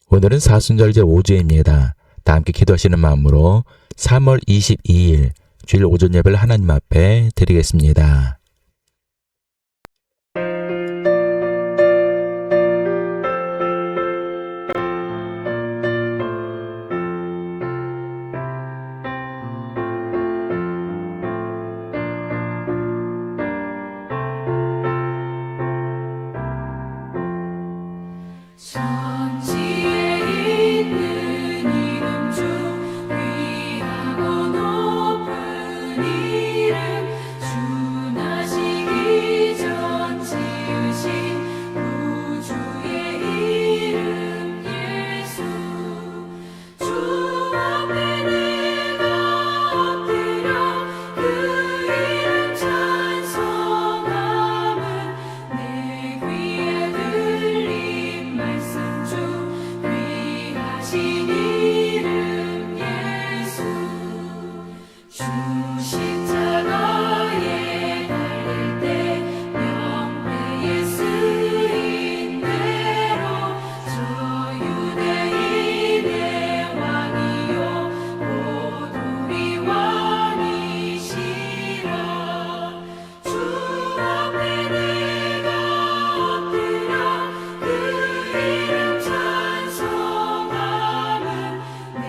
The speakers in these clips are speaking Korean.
오늘은 사순절제 5주입니다. 다 함께 기도하시는 마음으로 3월 22일 주일 오전 예배를 하나님 앞에 드리겠습니다. 천지에 있는 이름 중 귀하고 높은 이름, 준하시기 전 지으신 구주의 이름 예수. 주 앞에 내가 엎드려 그 이름 찬송함은 내 귀에 들린 말씀 중 귀하신 이름 예수. 주 십자가에 달릴 때 명패에 쓰인 대로 저 유대인의 왕이요 곧 우리 왕이시라. 주 앞에 내가 엎드려 그 이름 찬송함은 내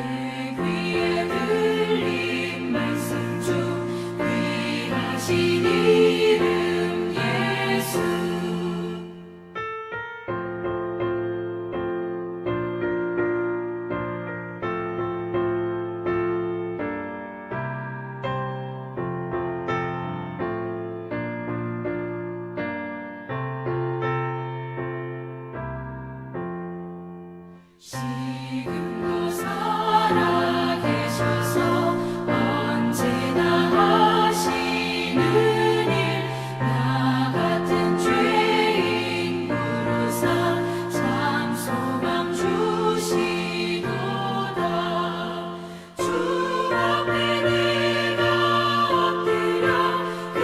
귀에 들린 말씀 중 귀하신 이름 예수. 지금도 살아계셔서 언제나 하시는 일, 나 같은 죄인 부르사 참 소망 주시도다. 주 앞에 내가 엎드려 그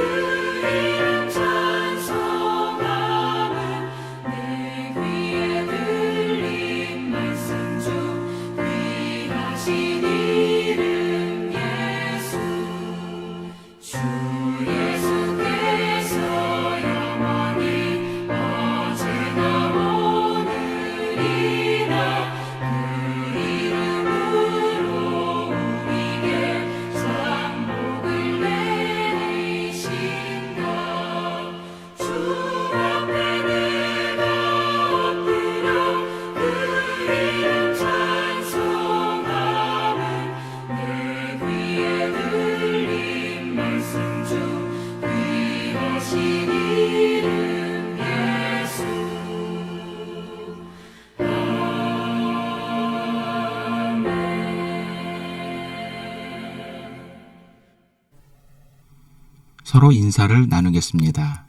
이름 찬송함은 내 귀에 들린 말씀 중 귀하신 이름 예수. 주 예수께서 영원히 어제나 오늘이나 그 이름으로 우리에게 상복을 내리신다. 주 앞에 내가 엎드려 그 이름 찬송함은 내 귀에 들린 말씀 중 귀하신 이름 예수. 서로 인사를 나누겠습니다.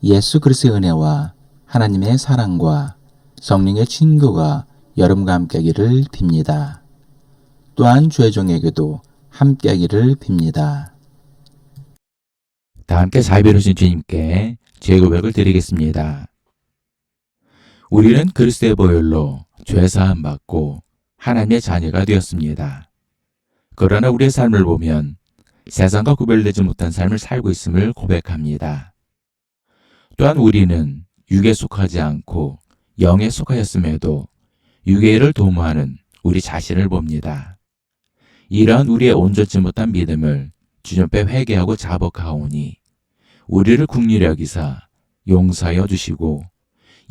예수 그리스도의 은혜와 하나님의 사랑과 성령의 친교가 여러분과 함께하기를 빕니다. 또한 주의 종에게도 함께하기를 빕니다. 다 함께 자비로우신 주님께 죄 고백을 드리겠습니다. 우리는 그리스도의 보혈로 죄 사함 받고 하나님의 자녀가 되었습니다. 그러나 우리의 삶을 보면 세상과 구별되지 못한 삶을 살고 있음을 고백합니다. 또한 우리는 육에 속하지 않고 영에 속하였음에도 육의 일을 도모하는 우리 자신을 봅니다. 이러한 우리의 온전치 못한 믿음을 주님 앞에 회개하고 자복하오니 우리를 긍휼히 여기사 용서하여 주시고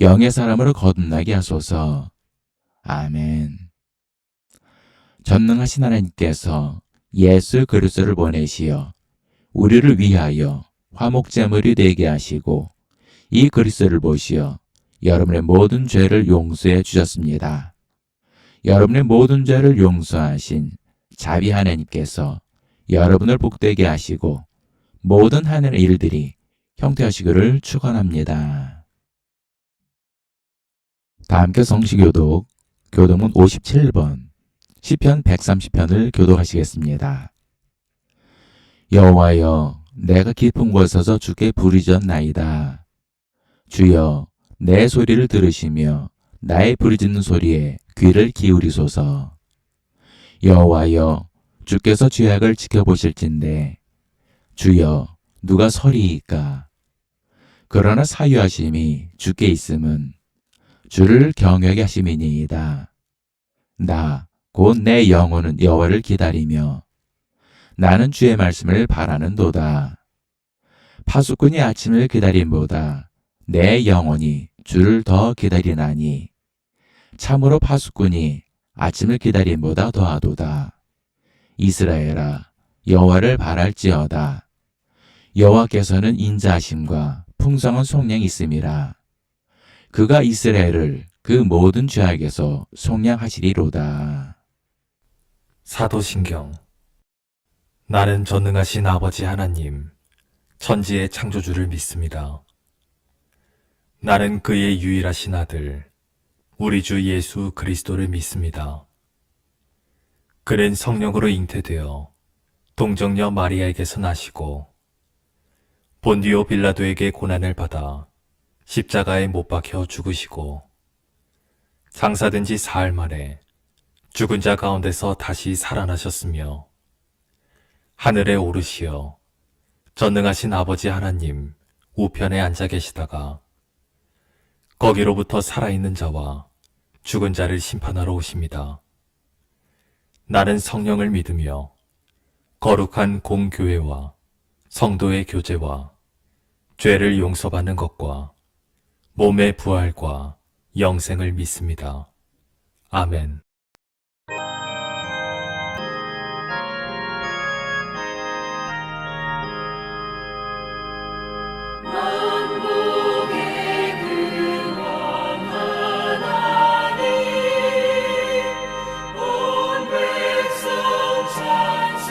영의 사람으로 거듭나게 하소서. 아멘. 전능하신 하나님께서 예수 그리스도를 보내시어 우리를 위하여 화목제물이 되게 하시고 이 그리스도를 보시어 여러분의 모든 죄를 용서해 주셨습니다. 여러분의 모든 죄를 용서하신 자비 하나님께서 여러분을 복되게 하시고 모든 하늘의 일들이 형통하시기를 축원합니다. 다 함께 성시교독 교독문 57번 시편 130편을 교독하시겠습니다. 여호와여, 내가 깊은 곳에서 주께 부르짖었나이다. 주여, 내 소리를 들으시며 나의 부르짖는 소리에 귀를 기울이소서. 여호와여, 주께서 죄악을 지켜보실진데 주여 누가 서리이까? 그러나 사유하심이 주께 있음은 주를 경외하게 하심이니이다. 나 곧 내 영혼은 여호와를 기다리며 나는 주의 말씀을 바라는도다. 파수꾼이 아침을 기다림보다 내 영혼이 주를 더 기다리나니 참으로 파수꾼이 아침을 기다림보다 더하도다. 이스라엘아, 여호와를 바랄지어다. 여호와께서는 인자하심과 풍성한 속량이 있음이라. 그가 이스라엘을 그 모든 죄악에서 속량하시리로다. 사도신경. 나는 전능하신 아버지 하나님, 천지의 창조주를 믿습니다. 나는 그의 유일하신 아들, 우리 주 예수 그리스도를 믿습니다. 그는 성령으로 잉태되어 동정녀 마리아에게서 나시고 본디오 빌라도에게 고난을 받아 십자가에 못 박혀 죽으시고 장사된 지 사흘 만에 죽은 자 가운데서 다시 살아나셨으며 하늘에 오르시어 전능하신 아버지 하나님 우편에 앉아 계시다가 거기로부터 살아있는 자와 죽은 자를 심판하러 오십니다. 나는 성령을 믿으며 거룩한 공교회와 성도의 교제와 죄를 용서받는 것과 몸의 부활과 영생을 믿습니다. 아멘. 만국의 근원 하나님 온 백성 찬송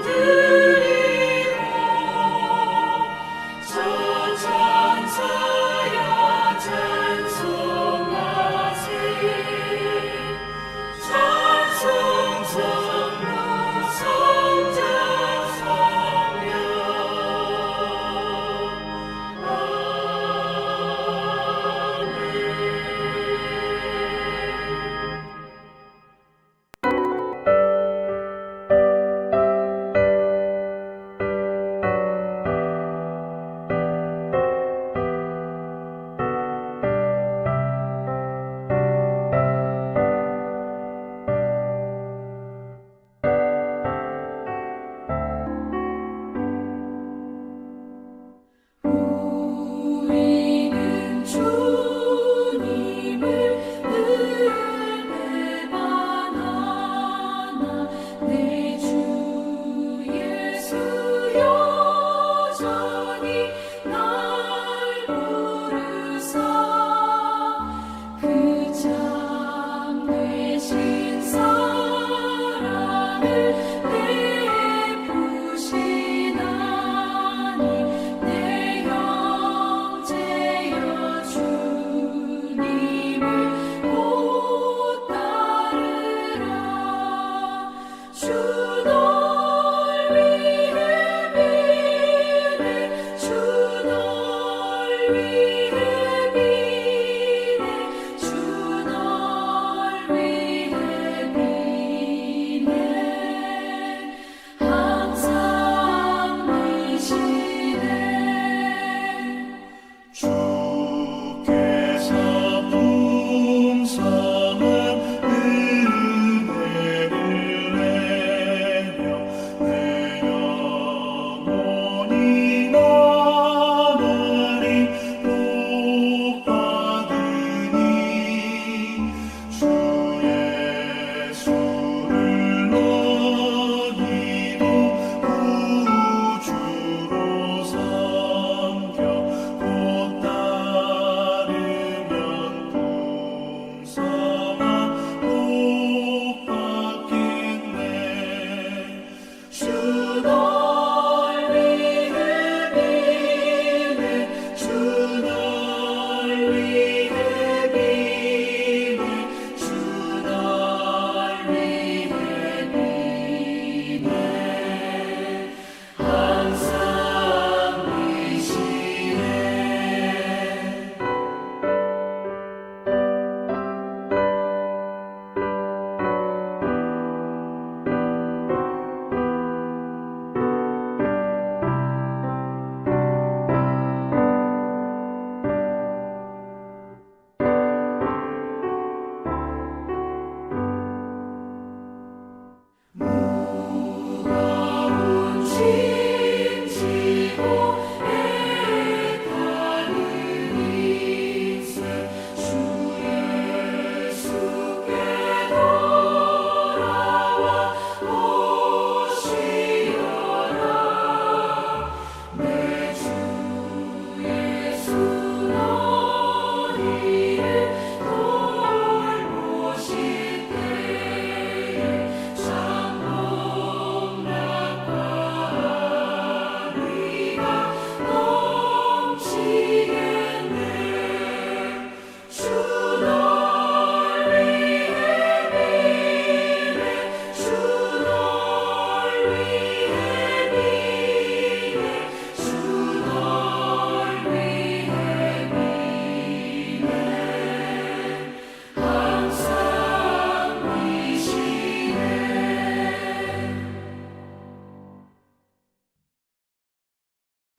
드리고 저 천사여 찬송하세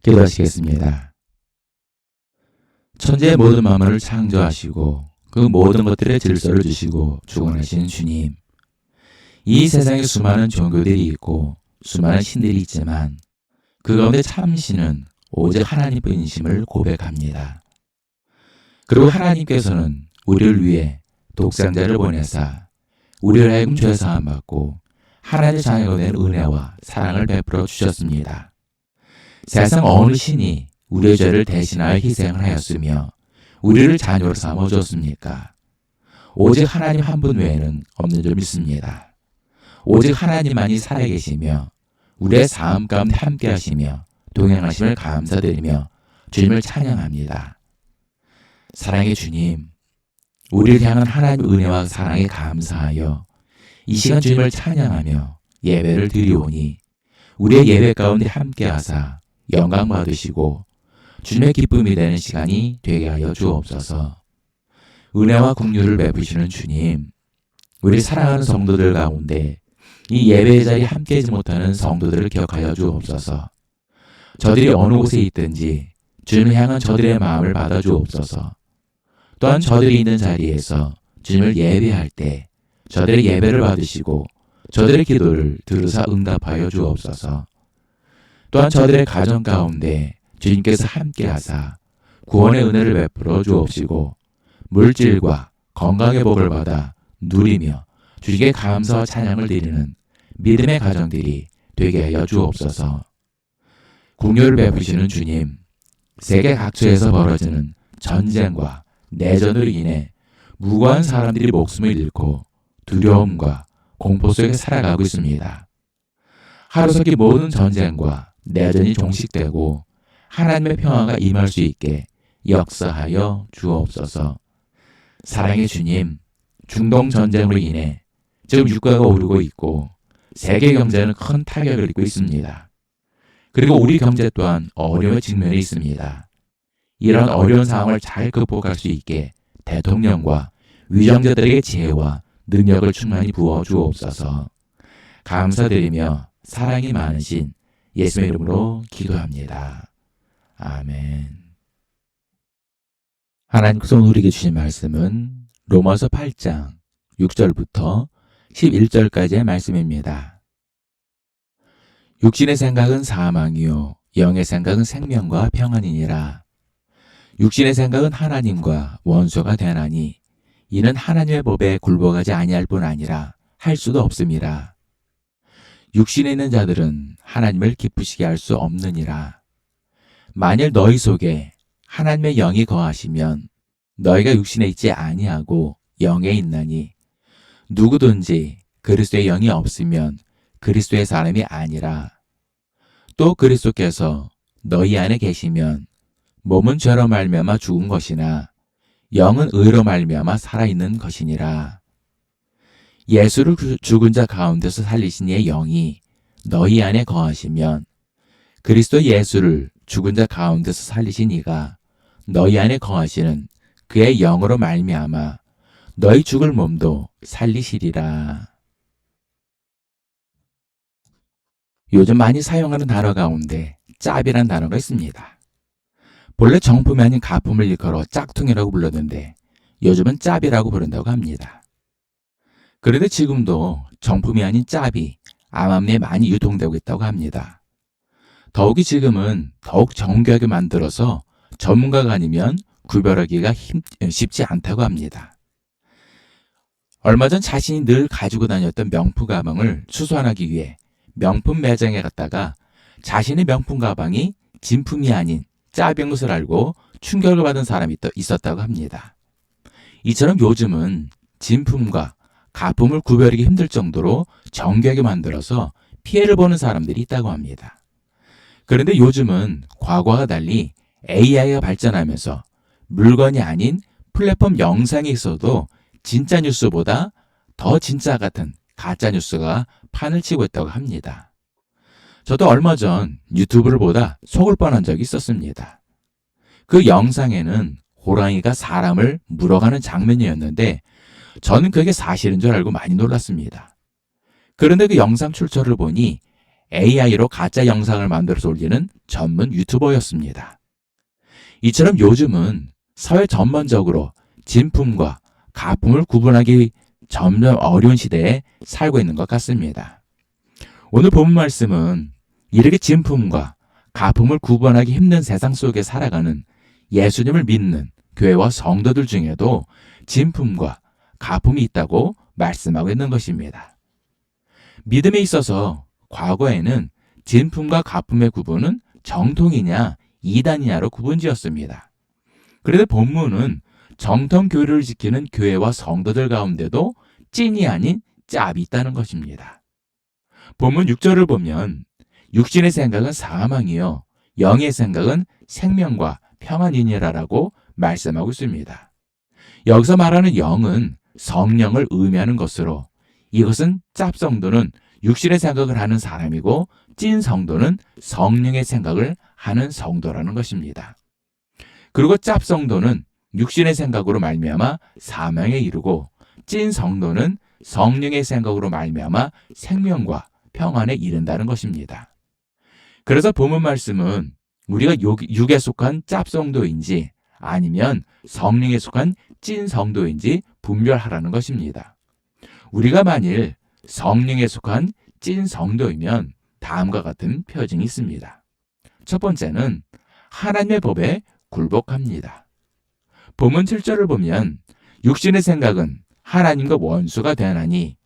기도하시겠습니다. 천지의 모든 만물을 창조하시고 그 모든 것들의 질서를 주시고 주관하시는 주님. 이 세상에 수많은 종교들이 있고 수많은 신들이 있지만 그 가운데 참신은 오직 하나님뿐이심을 고백합니다. 그리고 하나님께서는 우리를 위해 독생자를 보내사 우리를 하여금 죄사함 받고 하나님의 자녀가 된 은혜와 사랑을 베풀어 주셨습니다. 세상 어느 신이 우리의 죄를 대신하여 희생을 하였으며 우리를 자녀로 삼아 주었습니까? 오직 하나님 한 분 외에는 없는 줄 믿습니다. 오직 하나님만이 살아계시며 우리의 삶 가운데 함께 하시며 동행하심을 감사드리며 주님을 찬양합니다. 사랑의 주님, 우리를 향한 하나님의 은혜와 사랑에 감사하여 이 시간 주님을 찬양하며 예배를 드리오니 우리의 예배 가운데 함께 하사 영광 받으시고 주님의 기쁨이 되는 시간이 되게 하여 주옵소서. 은혜와 긍휼을 베푸시는 주님, 우리 사랑하는 성도들 가운데 이 예배의 자리에 함께하지 못하는 성도들을 기억하여 주옵소서. 저들이 어느 곳에 있든지 주님을 향한 저들의 마음을 받아 주옵소서. 또한 저들이 있는 자리에서 주님을 예배할 때 저들의 예배를 받으시고 저들의 기도를 들으사 응답하여 주옵소서. 또한 저들의 가정 가운데 주님께서 함께 하사 구원의 은혜를 베풀어 주옵시고 물질과 건강의 복을 받아 누리며 주님께 감사와 찬양을 드리는 믿음의 가정들이 되게 하여 주옵소서. 긍휼을 베푸시는 주님, 세계 각처에서 벌어지는 전쟁과 내전으로 인해 무고한 사람들이 목숨을 잃고 두려움과 공포 속에 살아가고 있습니다. 하루속히 모든 전쟁과 내전이 종식되고 하나님의 평화가 임할 수 있게 역사하여 주옵소서. 사랑의 주님, 중동 전쟁으로 인해 지금 유가가 오르고 있고 세계 경제는 큰 타격을 입고 있습니다. 그리고 우리 경제 또한 어려움의 직면에 있습니다. 이런 어려운 상황을 잘 극복할 수 있게 대통령과 위정자들에게 지혜와 능력을 충만히 부어 주옵소서. 감사드리며 사랑이 많으신 예수의 이름으로 기도합니다. 아멘. 하나님께서 우리에게 주신 말씀은 로마서 8장 6절부터 11절까지의 말씀입니다. 육신의 생각은 사망이요 영의 생각은 생명과 평안이니라. 육신의 생각은 하나님과 원수가 되나니 이는 하나님의 법에 굴복하지 아니할 뿐 아니라 할 수도 없음이라. 육신에 있는 자들은 하나님을 기쁘시게 할 수 없느니라. 만일 너희 속에 하나님의 영이 거하시면 너희가 육신에 있지 아니하고 영에 있나니 누구든지 그리스도의 영이 없으면 그리스도의 사람이 아니라. 또 그리스도께서 너희 안에 계시면 몸은 죄로 말미암아 죽은 것이나 영은 의로 말미암아 살아있는 것이니라. 예수를 죽은 자 가운데서 살리신 이의 영이 너희 안에 거하시면 그리스도 예수를 죽은 자 가운데서 살리신 이가 너희 안에 거하시는 그의 영으로 말미암아 너희 죽을 몸도 살리시리라. 요즘 많이 사용하는 단어 가운데 짭이란 단어가 있습니다. 본래 정품이 아닌 가품을 일컬어 짝퉁이라고 불렀는데 요즘은 짭이라고 부른다고 합니다. 그런데 지금도 정품이 아닌 짭이 암암리에 많이 유통되고 있다고 합니다. 더욱이 지금은 더욱 정교하게 만들어서 전문가가 아니면 구별하기가 쉽지 않다고 합니다. 얼마 전 자신이 늘 가지고 다녔던 명품 가방을 수선하기 위해 명품 매장에 갔다가 자신의 명품 가방이 진품이 아닌 짭인 것을 알고 충격을 받은 사람이 있었다고 합니다. 이처럼 요즘은 진품과 가품을 구별하기 힘들 정도로 정교하게 만들어서 피해를 보는 사람들이 있다고 합니다. 그런데 요즘은 과거와 달리 AI가 발전하면서 물건이 아닌 플랫폼 영상이 있어도 진짜 뉴스보다 더 진짜 같은 가짜 뉴스가 판을 치고 있다고 합니다. 저도 얼마 전 유튜브를 보다 속을 뻔한 적이 있었습니다. 그 영상에는 호랑이가 사람을 물어가는 장면이었는데 저는 그게 사실인 줄 알고 많이 놀랐습니다. 그런데 그 영상 출처를 보니 AI로 가짜 영상을 만들어서 올리는 전문 유튜버였습니다. 이처럼 요즘은 사회 전반적으로 진품과 가품을 구분하기 점점 어려운 시대에 살고 있는 것 같습니다. 오늘 본 말씀은 이렇게 진품과 가품을 구분하기 힘든 세상 속에 살아가는 예수님을 믿는 교회와 성도들 중에도 진품과 가품이 있다고 말씀하고 있는 것입니다. 믿음에 있어서 과거에는 진품과 가품의 구분은 정통이냐 이단이냐로 구분지었습니다. 그런데 본문은 정통교리를 지키는 교회와 성도들 가운데도 찐이 아닌 짭이 있다는 것입니다. 본문 6절을 보면 육신의 생각은 사망이요 영의 생각은 생명과 평안이니라라고 말씀하고 있습니다. 여기서 말하는 영은 성령을 의미하는 것으로 이것은 짭성도는 육신의 생각을 하는 사람이고 찐 성도는 성령의 생각을 하는 성도라는 것입니다. 그리고 짭성도는 육신의 생각으로 말미암아 사망에 이르고 찐 성도는 성령의 생각으로 말미암아 생명과 평안에 이른다는 것입니다. 그래서 본문 말씀은 우리가 육에 속한 짭성도인지 아니면 성령에 속한 찐 성도인지 분별하라는 것입니다. 우리가 만일 성령에 속한 찐 성도이면 다음과 같은 표징이 있습니다. 첫 번째는 하나님의 법에 굴복합니다. 본문 7절을 보면 육신의 생각은 하나님과 원수가 되나니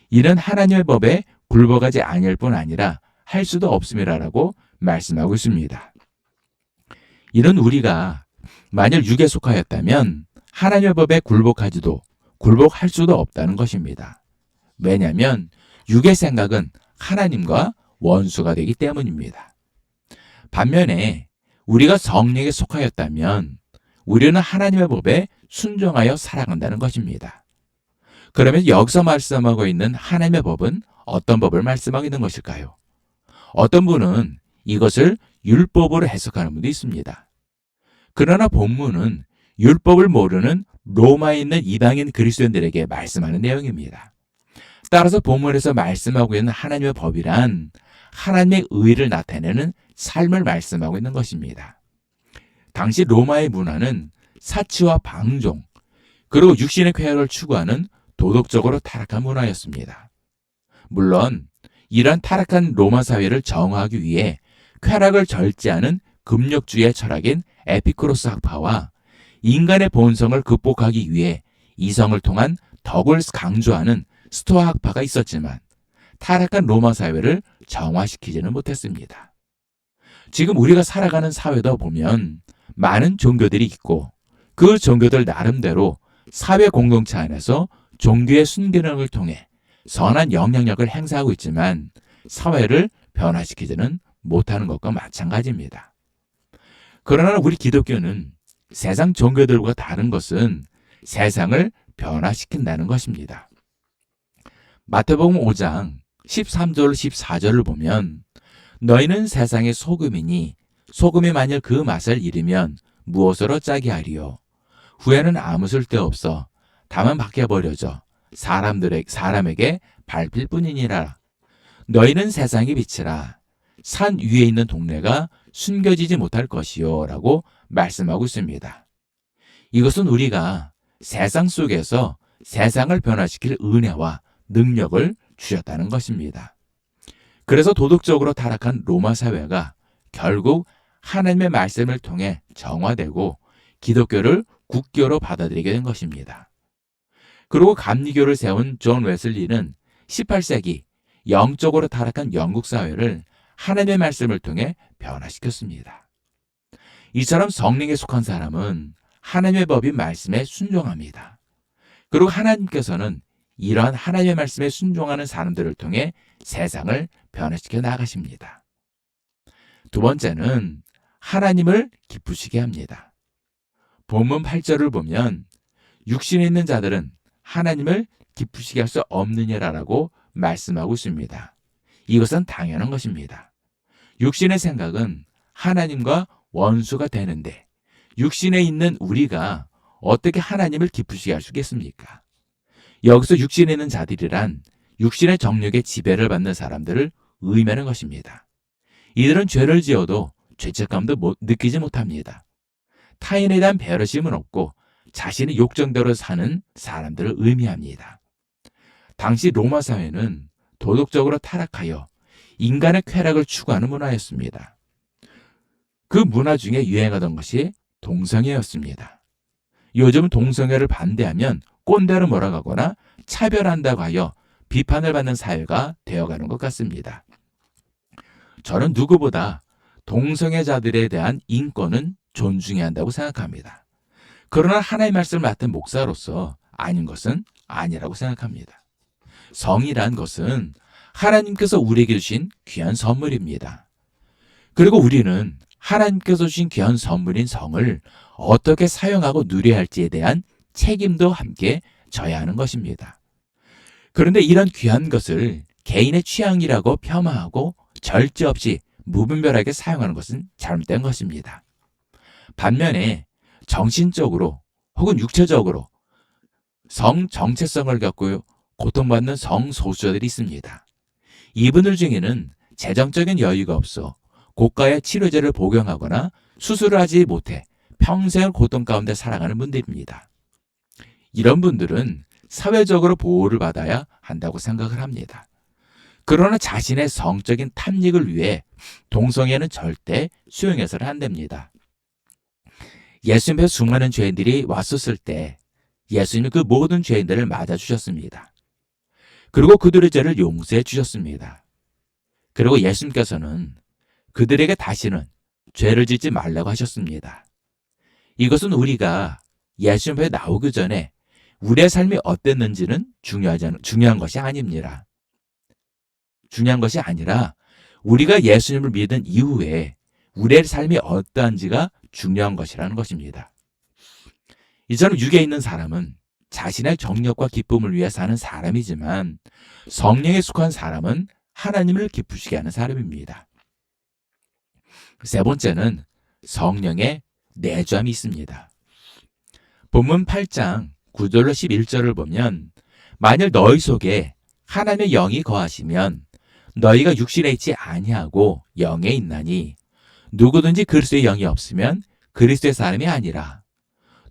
이는 하나님의 법에 굴복하지 아니할 뿐 아니라 할 수도 없음이라라고 말씀하고 있습니다. 이런 우리가 만일 육에 속하였다면 하나님의 법에 굴복할 수도 없다는 것입니다. 왜냐하면 육의 생각은 하나님과 원수가 되기 때문입니다. 반면에 우리가 성령에 속하였다면 우리는 하나님의 법에 순종하여 살아간다는 것입니다. 그러면 여기서 말씀하고 있는 하나님의 법은 어떤 법을 말씀하고 있는 것일까요? 어떤 분은 이것을 율법으로 해석하는 분도 있습니다. 그러나 본문은 율법을 모르는 로마에 있는 이방인 그리스도인들에게 말씀하는 내용입니다. 따라서 본문에서 말씀하고 있는 하나님의 법이란 하나님의 의를 나타내는 삶을 말씀하고 있는 것입니다. 당시 로마의 문화는 사치와 방종, 그리고 육신의 쾌락을 추구하는 도덕적으로 타락한 문화였습니다. 물론 이러한 타락한 로마 사회를 정화하기 위해 쾌락을 절제하는 금욕주의 철학인 에피쿠로스 학파와 인간의 본성을 극복하기 위해 이성을 통한 덕을 강조하는 스토아 학파가 있었지만 타락한 로마 사회를 정화시키지는 못했습니다. 지금 우리가 살아가는 사회도 보면 많은 종교들이 있고 그 종교들 나름대로 사회 공동체 안에서 종교의 순기능을 통해 선한 영향력을 행사하고 있지만 사회를 변화시키지는 못하는 것과 마찬가지입니다. 그러나 우리 기독교는 세상 종교들과 다른 것은 세상을 변화시킨다는 것입니다. 마태복음 5장 13절 14절을 보면 너희는 세상의 소금이니 소금이 만일 그 맛을 잃으면 무엇으로 짜게 하리요? 후에는 아무 쓸데없어 다만 밖에 버려져 사람에게 밟힐 뿐이니라. 너희는 세상의 빛이라. 산 위에 있는 동네가 숨겨지지 못할 것이요 라고 말씀하고 있습니다. 이것은 우리가 세상 속에서 세상을 변화시킬 은혜와 능력을 주셨다는 것입니다. 그래서 도덕적으로 타락한 로마 사회가 결국 하나님의 말씀을 통해 정화되고 기독교를 국교로 받아들이게 된 것입니다. 그리고 감리교를 세운 존 웨슬리는 18세기 영적으로 타락한 영국 사회를 하나님의 말씀을 통해 변화시켰습니다. 이처럼 성령에 속한 사람은 하나님의 법인 말씀에 순종합니다. 그리고 하나님께서는 이러한 하나님의 말씀에 순종하는 사람들을 통해 세상을 변화시켜 나가십니다. 두 번째는 하나님을 기쁘시게 합니다. 본문 8절을 보면 육신에 있는 자들은 하나님을 기쁘시게 할 수 없느니라라고 말씀하고 있습니다. 이것은 당연한 것입니다. 육신의 생각은 하나님과 원수가 되는데 육신에 있는 우리가 어떻게 하나님을 기쁘시게 할 수 있겠습니까? 여기서 육신에 있는 자들이란 육신의 정욕의 지배를 받는 사람들을 의미하는 것입니다. 이들은 죄를 지어도 죄책감도 느끼지 못합니다. 타인에 대한 배려심은 없고 자신의 욕정대로 사는 사람들을 의미합니다. 당시 로마 사회는 도덕적으로 타락하여 인간의 쾌락을 추구하는 문화였습니다. 그 문화 중에 유행하던 것이 동성애였습니다. 요즘 동성애를 반대하면 꼰대로 몰아가거나 차별한다고 하여 비판을 받는 사회가 되어가는 것 같습니다. 저는 누구보다 동성애자들에 대한 인권은 존중해야 한다고 생각합니다. 그러나 하나님의 말씀을 맡은 목사로서 아닌 것은 아니라고 생각합니다. 성이란 것은 하나님께서 우리에게 주신 귀한 선물입니다. 그리고 우리는 하나님께서 주신 귀한 선물인 성을 어떻게 사용하고 누려야 할지에 대한 책임도 함께 져야 하는 것입니다. 그런데 이런 귀한 것을 개인의 취향이라고 폄하하고 절제 없이 무분별하게 사용하는 것은 잘못된 것입니다. 반면에 정신적으로 혹은 육체적으로 성 정체성을 갖고 고통받는 성소수자들이 있습니다. 이분들 중에는 재정적인 여유가 없어 고가의 치료제를 복용하거나 수술을 하지 못해 평생을 고통 가운데 살아가는 분들입니다. 이런 분들은 사회적으로 보호를 받아야 한다고 생각을 합니다. 그러나 자신의 성적인 탐닉을 위해 동성애는 절대 수용해서는 안 됩니다. 예수님 앞에 수많은 죄인들이 왔었을 때 예수님은 그 모든 죄인들을 맞아주셨습니다. 그리고 그들의 죄를 용서해 주셨습니다. 그리고 예수님께서는 그들에게 다시는 죄를 짓지 말라고 하셨습니다. 이것은 우리가 예수님 앞에 나오기 전에 우리의 삶이 어땠는지는 중요한 것이 아닙니다. 중요한 것이 아니라 우리가 예수님을 믿은 이후에 우리의 삶이 어떠한지가 중요한 것이라는 것입니다. 이처럼 육에 있는 사람은 자신의 정력과 기쁨을 위해 사는 사람이지만 성령에 속한 사람은 하나님을 기쁘시게 하는 사람입니다. 세 번째는 성령의 내주함이 있습니다. 본문 8장 9절로 11절을 보면 만일 너희 속에 하나님의 영이 거하시면 너희가 육신에 있지 아니하고 영에 있나니 누구든지 그리스도의 영이 없으면 그리스도의 사람이 아니라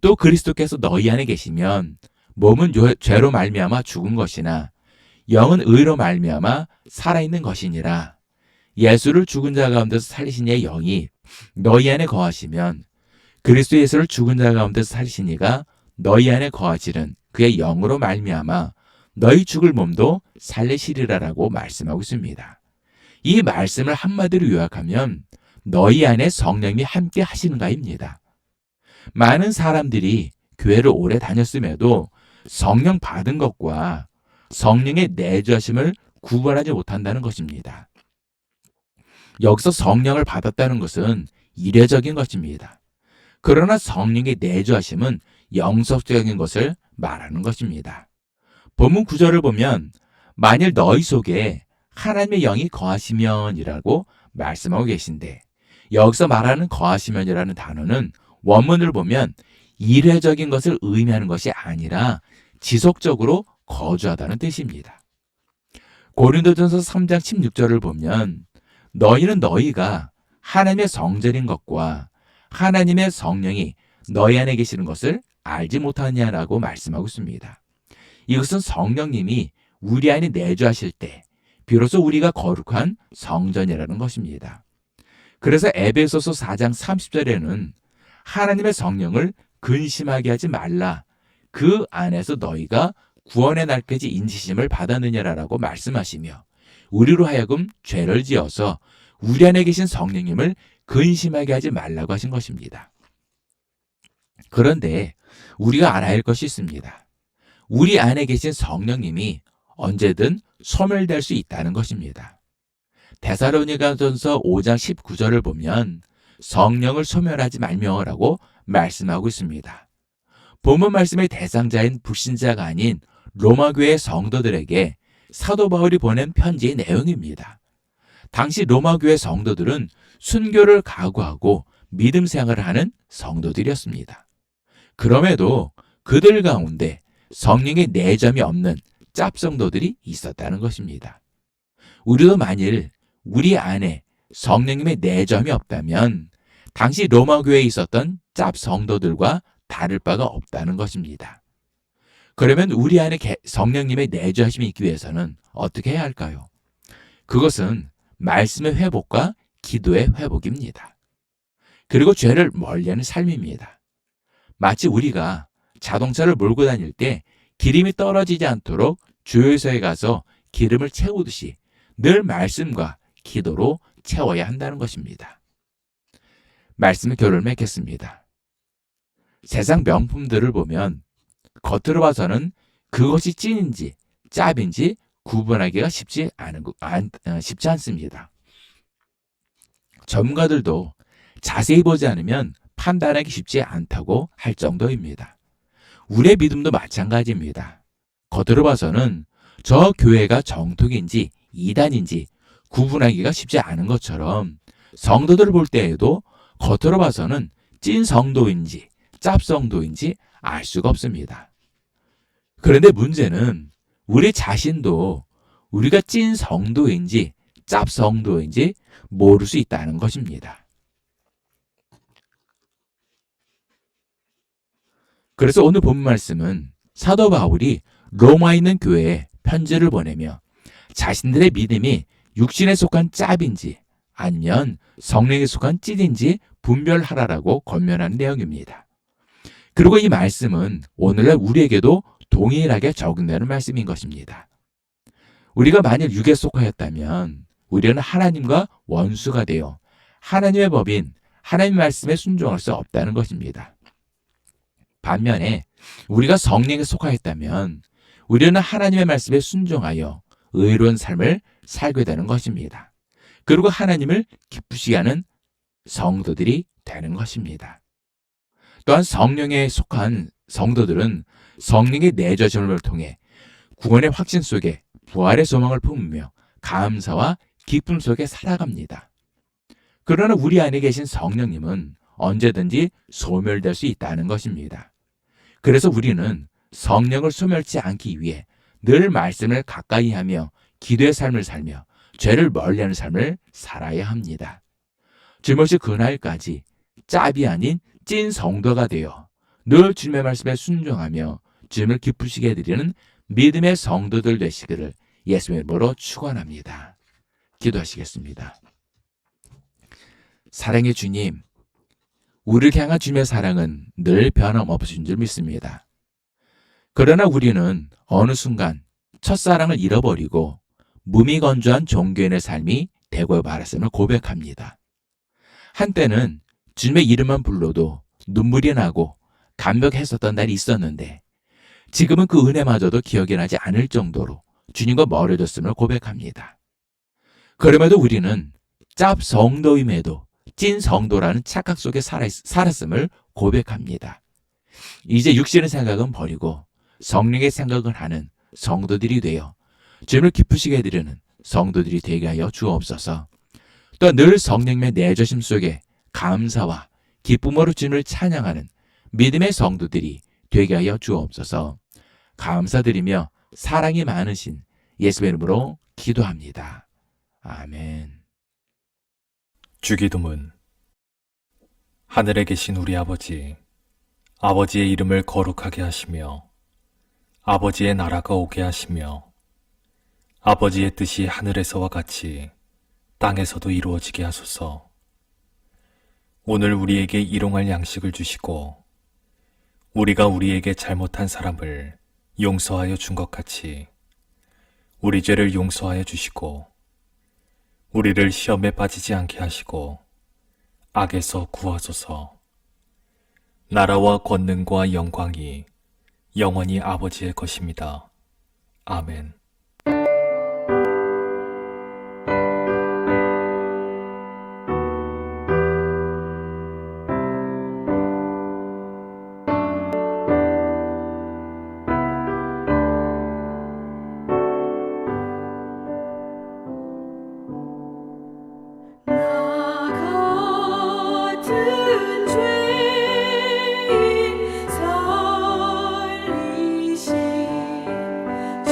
또 그리스도께서 너희 안에 계시면 몸은 죄로 말미암아 죽은 것이나 영은 의로 말미암아 살아있는 것이니라. 예수를 죽은 자 가운데서 살리신 이의 영이 너희 안에 거하시면 그리스도 예수를 죽은 자 가운데서 살리신 이가 너희 안에 거하시는 그의 영으로 말미암아 너희 죽을 몸도 살리시리라라고 말씀하고 있습니다. 이 말씀을 한마디로 요약하면 너희 안에 성령이 함께 하시는가입니다. 많은 사람들이 교회를 오래 다녔음에도 성령 받은 것과 성령의 내주하심을 구분하지 못한다는 것입니다. 여기서 성령을 받았다는 것은 이례적인 것입니다. 그러나 성령의 내주하심은 영속적인 것을 말하는 것입니다. 본문 9절을 보면 만일 너희 속에 하나님의 영이 거하시면이라고 말씀하고 계신데 여기서 말하는 거하시면이라는 단어는 원문을 보면 이례적인 것을 의미하는 것이 아니라 지속적으로 거주하다는 뜻입니다. 고린도전서 3장 16절을 보면 너희는 너희가 하나님의 성전인 것과 하나님의 성령이 너희 안에 계시는 것을 알지 못하냐라고 말씀하고 있습니다. 이것은 성령님이 우리 안에 내주하실 때 비로소 우리가 거룩한 성전이라는 것입니다. 그래서 에베소서 4장 30절에는 하나님의 성령을 근심하게 하지 말라. 그 안에서 너희가 구원의 날까지 인치심을 받았느냐라고 말씀하시며 우리로 하여금 죄를 지어서 우리 안에 계신 성령님을 근심하게 하지 말라고 하신 것입니다. 그런데 우리가 알아야 할 것이 있습니다. 우리 안에 계신 성령님이 언제든 소멸될 수 있다는 것입니다. 데살로니가전서 5장 19절을 보면 성령을 소멸하지 말며라고 말씀하고 있습니다. 본문 말씀의 대상자인 불신자가 아닌 로마 교회 성도들에게 사도 바울이 보낸 편지의 내용입니다. 당시 로마 교회 성도들은 순교를 각오하고 믿음 생활을 하는 성도들이었습니다. 그럼에도 그들 가운데 성령의 내점이 없는 짭성도들이 있었다는 것입니다. 우리도 만일 우리 안에 성령님의 내점이 없다면 당시 로마 교회에 있었던 짭 성도들과 다를 바가 없다는 것입니다. 그러면 우리 안에 성령님의 내주하심이 있기 위해서는 어떻게 해야 할까요? 그것은 말씀의 회복과 기도의 회복입니다. 그리고 죄를 멀리하는 삶입니다. 마치 우리가 자동차를 몰고 다닐 때 기름이 떨어지지 않도록 주유소에 가서 기름을 채우듯이 늘 말씀과 기도로 채워야 한다는 것입니다. 말씀의 결론을 맺겠습니다. 세상 명품들을 보면 겉으로 봐서는 그것이 찐인지 짭인지 구분하기가 쉽지 않습니다. 전문가들도 자세히 보지 않으면 판단하기 쉽지 않다고 할 정도입니다. 우리의 믿음도 마찬가지입니다. 겉으로 봐서는 저 교회가 정통인지 이단인지 구분하기가 쉽지 않은 것처럼 성도들을 볼 때에도 겉으로 봐서는 찐 성도인지 짭 성도인지 알 수가 없습니다. 그런데 문제는 우리 자신도 우리가 찐 성도인지 짭 성도인지 모를 수 있다는 것입니다. 그래서 오늘 본 말씀은 사도 바울이 로마에 있는 교회에 편지를 보내며 자신들의 믿음이 육신에 속한 짭인지 아니면 성령에 속한 찐인지 분별하라라고 권면하는 내용입니다. 그리고 이 말씀은 오늘날 우리에게도 동일하게 적용되는 말씀인 것입니다. 우리가 만일 육에 속하였다면 우리는 하나님과 원수가 되어 하나님의 법인 하나님의 말씀에 순종할 수 없다는 것입니다. 반면에 우리가 성령에 속하였다면 우리는 하나님의 말씀에 순종하여 의로운 삶을 살게 되는 것입니다. 그리고 하나님을 기쁘시게 하는 성도들이 되는 것입니다. 또한 성령에 속한 성도들은 성령의 내주심을 통해 구원의 확신 속에 부활의 소망을 품으며 감사와 기쁨 속에 살아갑니다. 그러나 우리 안에 계신 성령님은 언제든지 소멸될 수 있다는 것입니다. 그래서 우리는 성령을 소멸치 않기 위해 늘 말씀을 가까이 하며 기도의 삶을 살며 죄를 멀리하는 삶을 살아야 합니다. 주님없이 그날까지 짭이 아닌 찐 성도가 되어 늘 주님의 말씀에 순종하며 주님을 기쁘시게 해드리는 믿음의 성도들 되시기를 예수의 이름으로 축원합니다. 기도하시겠습니다. 사랑의 주님, 우리를 향한 주님의 사랑은 늘 변함없으신 줄 믿습니다. 그러나 우리는 어느 순간 첫사랑을 잃어버리고 무미건조한 종교인의 삶이 되고 말았음을 고백합니다. 한때는 주님의 이름만 불러도 눈물이 나고 감격했었던 날이 있었는데 지금은 그 은혜마저도 기억이 나지 않을 정도로 주님과 멀어졌음을 고백합니다. 그럼에도 우리는 짭 성도임에도 찐 성도라는 착각 속에 살았음을 고백합니다. 이제 육신의 생각은 버리고 성령의 생각을 하는 성도들이 되어 주님을 기쁘시게 해드리는 성도들이 되게 하여 주옵소서. 또 늘 성령님의 내주심 속에 감사와 기쁨으로 주님을 찬양하는 믿음의 성도들이 되게 하여 주옵소서. 감사드리며 사랑이 많으신 예수의 이름으로 기도합니다. 아멘. 주기도문. 하늘에 계신 우리 아버지, 아버지의 이름을 거룩하게 하시며 아버지의 나라가 오게 하시며 아버지의 뜻이 하늘에서와 같이 땅에서도 이루어지게 하소서. 오늘 우리에게 일용할 양식을 주시고 우리가 우리에게 잘못한 사람을 용서하여 준 것 같이 우리 죄를 용서하여 주시고 우리를 시험에 빠지지 않게 하시고 악에서 구하소서. 나라와 권능과 영광이 영원히 아버지의 것입니다. 아멘. 나 같은 죄인 살리신 주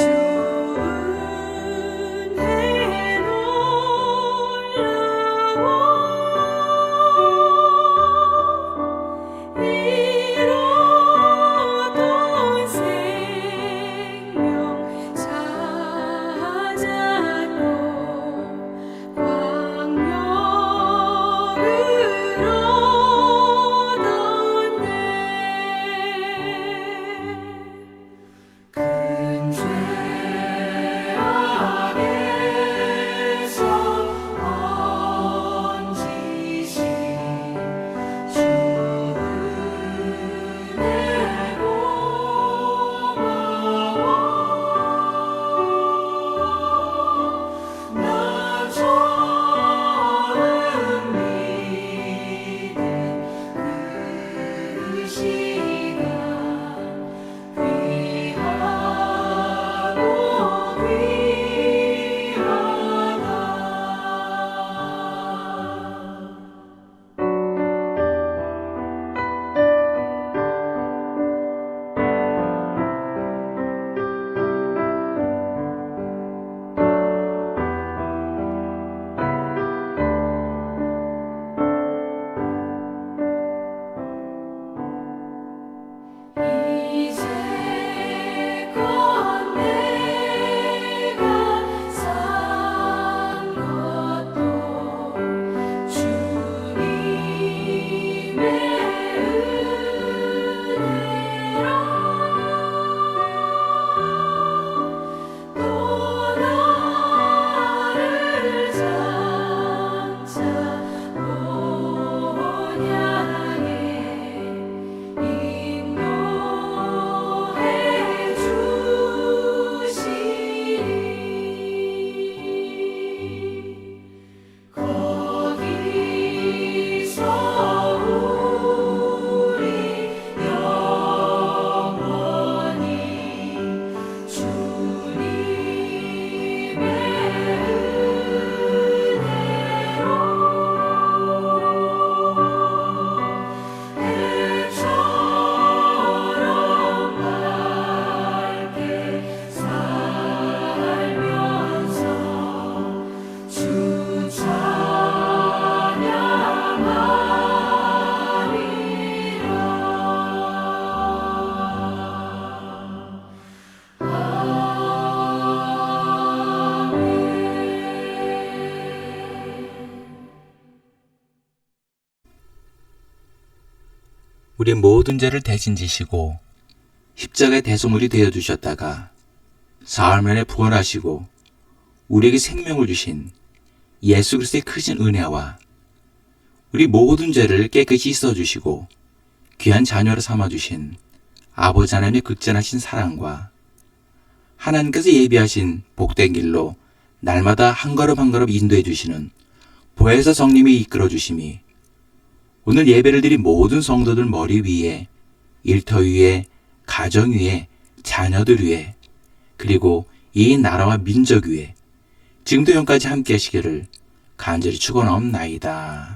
우리 모든 죄를 대신 지시고 십자가의 대속물이 되어주셨다가 사흘 만에 부활하시고 우리에게 생명을 주신 예수 그리스도의 크신 은혜와 우리 모든 죄를 깨끗이 씻어주시고 귀한 자녀로 삼아주신 아버지 하나님의 극전하신 사랑과 하나님께서 예비하신 복된 길로 날마다 한 걸음 한 걸음 인도해 주시는 보혜사 성님이 이끌어 주심이 오늘 예배를 드린 모든 성도들 머리 위에, 일터 위에, 가정 위에, 자녀들 위에, 그리고 이 나라와 민족 위에 지금도 영까지 함께 하시기를 간절히 축원하옵나이다.